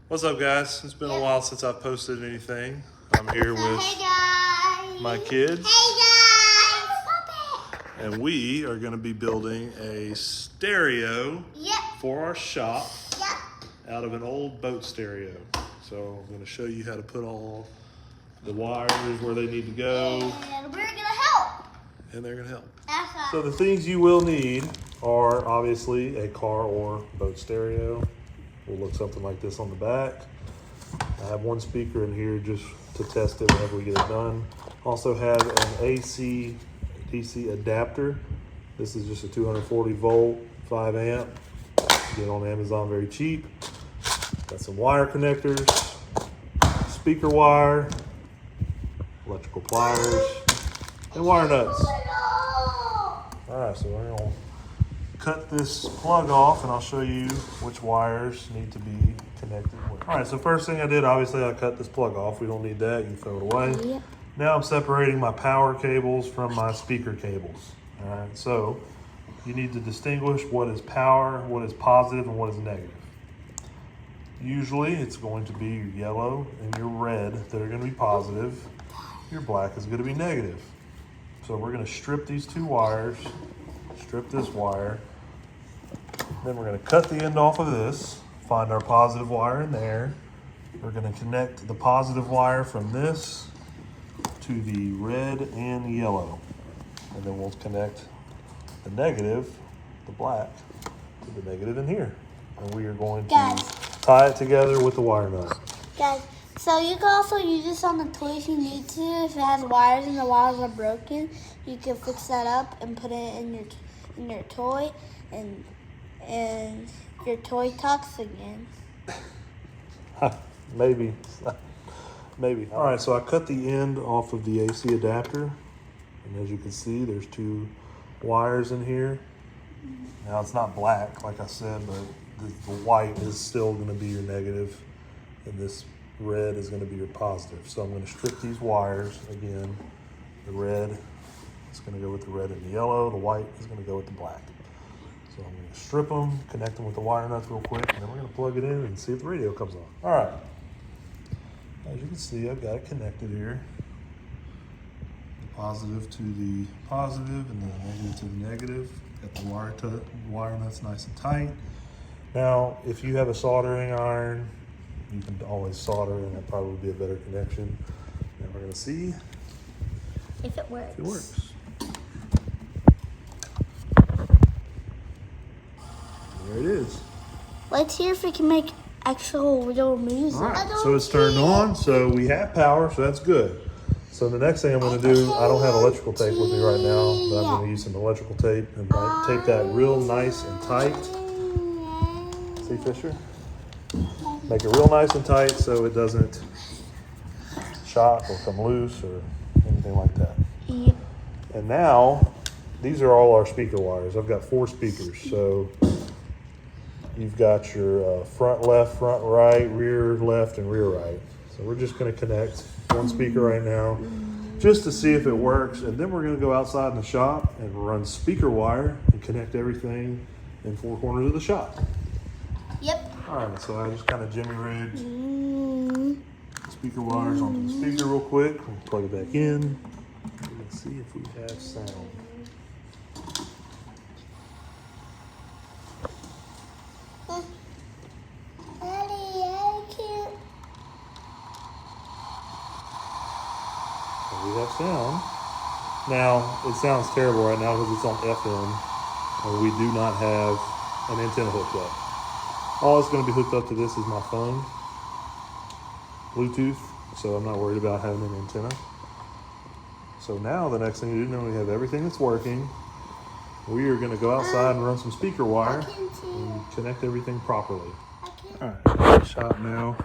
What's up, guys? It's been a while since I've posted anything. I'm here with my kids. Hey guys! And we are going to be building a stereo for our shop out of an old boat stereo. So I'm going to show you how to put all the wires where they need to go. And we're going to help. And they're going to help. Awesome. So the things you will need are obviously a car or boat stereo. Will look something like this on the back. I have one speaker in here just to test it whenever we get it done. Also have an AC DC adapter. This is just a 240 volt, 5 amp. Get it on Amazon very cheap. Got some wire connectors, speaker wire, electrical pliers, and wire nuts. All right, so we're gonna cut this plug off and I'll show you which wires need to be connected with. All right, so first thing I did, obviously I cut this plug off. We don't need that, you throw it away. Yep. Now I'm separating my power cables from my speaker cables. All right, so you need to distinguish what is power, what is positive, and what is negative. Usually it's going to be your yellow and your red that are gonna be positive. Your black is gonna be negative. So we're gonna strip these two wires, strip this wire. Then we're going to cut the end off of this, find our positive wire in there. We're going to connect the positive wire from this to the red and the yellow. And then we'll connect the negative, the black, to the negative in here. And we are going to tie it together with the wire nut. Guys, so you can also use this on the toy if you need to. If it has wires and the wires are broken, you can fix that up and put it in your toy, and your toy talks again. Maybe. Maybe. All right, so I cut the end off of the AC adapter. And as you can see, there's two wires in here. Now it's not black, like I said, but the white is still gonna be your negative, and this red is gonna be your positive. So I'm gonna strip these wires again. The red is gonna go with the red and the yellow. The white is gonna go with the black. So I'm going to strip them, connect them with the wire nuts real quick, and then we're going to plug it in and see if the radio comes on. All right. As you can see, I've got it connected here. The positive to the positive and the negative to the negative. Got the wire nuts nice and tight. Now, if you have a soldering iron, you can always solder, and that probably would be a better connection. Now we're going to see if it works. If it works. There it is. Let's hear if we can make actual real music. All right, so it's turned on, so we have power, so that's good. So the next thing I'm going to do, I don't have electrical tape with me right now, but I'm going to use some electrical tape and tape that real nice and tight. See, Fisher? Make it real nice and tight so it doesn't shock or come loose or anything like that. Yep. And now, these are all our speaker wires. I've got 4 speakers, so you've got your front left, front right, rear left, and rear right. So we're just going to connect one speaker right now just to see if it works. And then we're going to go outside in the shop and run speaker wire and connect everything in 4 corners of the shop. Yep. All right, so I just kind of jimmy rigged speaker wires onto the speaker real quick. We'll plug it back in. Let's see if we have sound. We have sound. Now, it sounds terrible right now because it's on FM, and we do not have an antenna hooked up. All that's going to be hooked up to this is my phone, Bluetooth, so I'm not worried about having an antenna. So now the next thing you do, now we have everything that's working. We are going to go outside and run some speaker wire and connect everything properly. All right, shop now.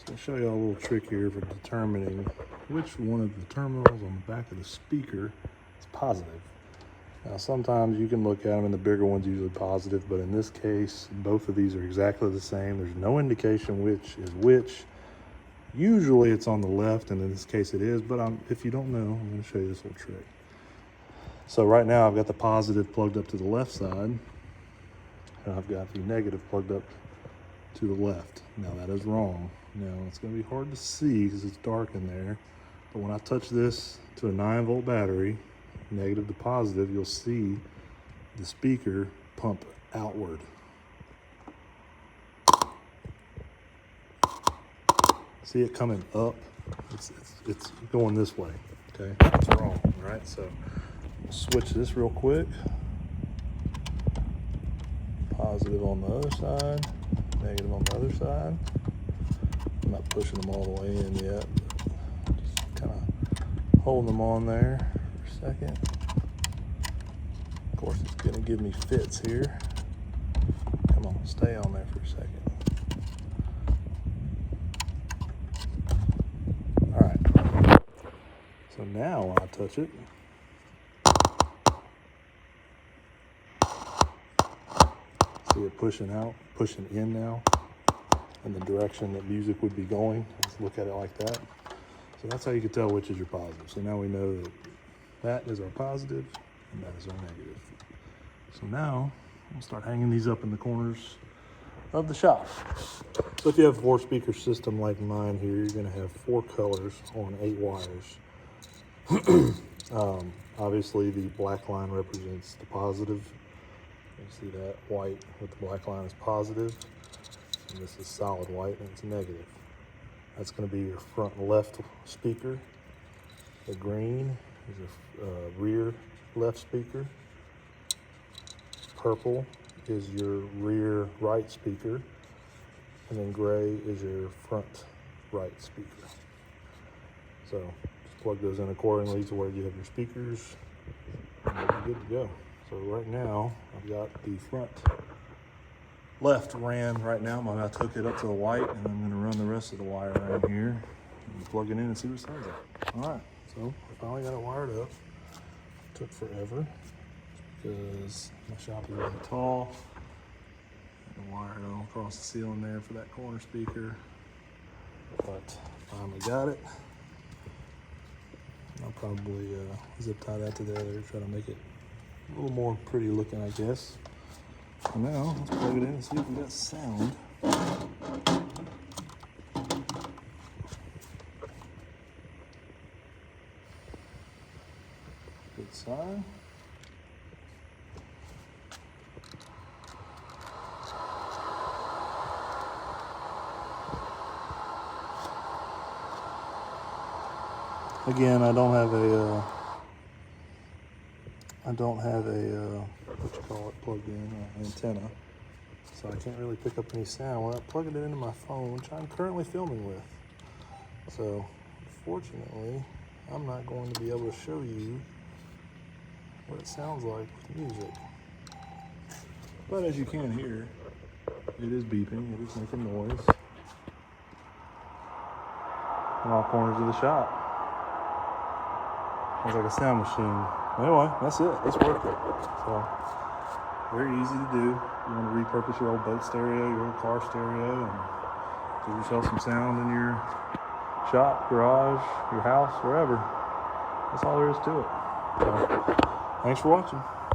So I'll show you a little trick here for determining which one of the terminals on the back of the speaker is positive. Now sometimes you can look at them and the bigger one's usually positive, but in this case, both of these are exactly the same. There's no indication which is which. Usually it's on the left, and in this case it is, but if you don't know, I'm gonna show you this little trick. So right now I've got the positive plugged up to the left side, and I've got the negative plugged up to the left. Now that is wrong. Now it's going to be hard to see because it's dark in there. But when I touch this to a 9-volt battery, negative to positive, you'll see the speaker pump outward. See it coming up? It's going this way, okay? That's wrong, all right? So we'll switch this real quick. Positive on the other side, negative on the other side. I'm not pushing them all the way in yet. Just kind of holding them on there for a second. Of course, it's gonna give me fits here. Come on, stay on there for a second. So now when I touch it, see it pushing out, pushing in now, in the direction that music would be going. Let's look at it like that. So that's how you can tell which is your positive. So now we know that that is our positive and that is our negative. So now we'll start hanging these up in the corners of the shop. So if you have a 4-speaker system like mine here, you're gonna have 4 colors on 8 wires. Obviously the black line represents the positive. You see that white with the black line is positive, and this is solid white and it's negative. That's going to be your front left speaker. The green is your rear left speaker. Purple is your rear right speaker, and then gray is your front right speaker. So plug those in accordingly to where you have your speakers, and you're good to go. So right now, I've got the front left ran right now. I'm going to hook it up to the white, and I'm going to run the rest of the wire around here and plug it in and see what it sounds like. All right, so I finally got it wired up. It took forever because my shop is really tall. And wired all across the ceiling there for that corner speaker, but finally got it. I'll probably zip tie that to there, try to make it a little more pretty looking, I guess. So now, let's plug it in and see if we got sound. Good sign. Again, I don't have a what you call it, plugged in antenna, so I can't really pick up any sound without plugging it into my phone, which I'm currently filming with. So, unfortunately, I'm not going to be able to show you what it sounds like with music. But as you can hear, it is beeping, it is making noise in all corners of the shop. Sounds like a sound machine. Anyway, that's it. It's worth it. So, very easy to do. You want to repurpose your old boat stereo, your old car stereo, and give yourself some sound in your shop, garage, your house, wherever. That's all there is to it. So, thanks for watching.